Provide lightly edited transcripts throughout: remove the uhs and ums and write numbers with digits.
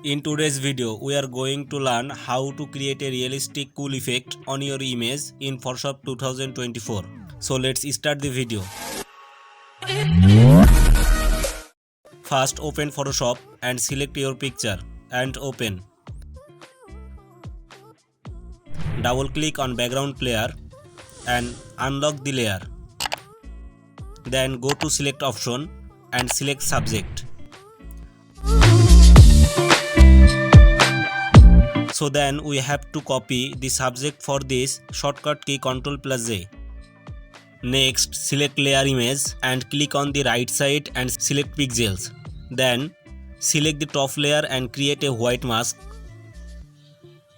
In today's video, we are going to learn how to create a realistic cool effect on your image in Photoshop 2024. So let's start the video. First, open Photoshop and select your picture and open. Double click on background player and unlock the layer. Then go to select option and select subject. So then we have to copy the subject. For this, shortcut key Ctrl+J. Next, select layer image and click on the right side and select pixels. Then select the top layer and create a white mask.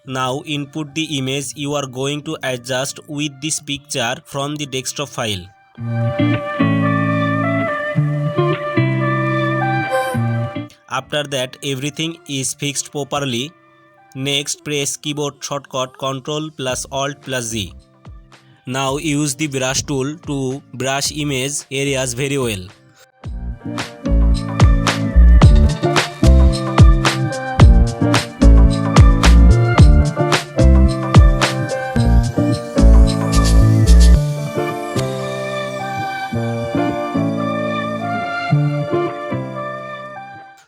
Now input the image you are going to adjust with this picture from the desktop file. After that, everything is fixed properly. Next, press keyboard shortcut Ctrl+Alt+Z. Now use the brush tool to brush image areas very well.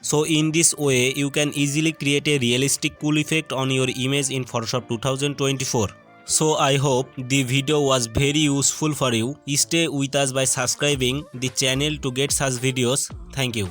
So in this way, you can easily create a realistic cool effect on your image in Photoshop 2024. So I hope the video was very useful for you. Stay with us by subscribing the channel to get such videos. Thank you.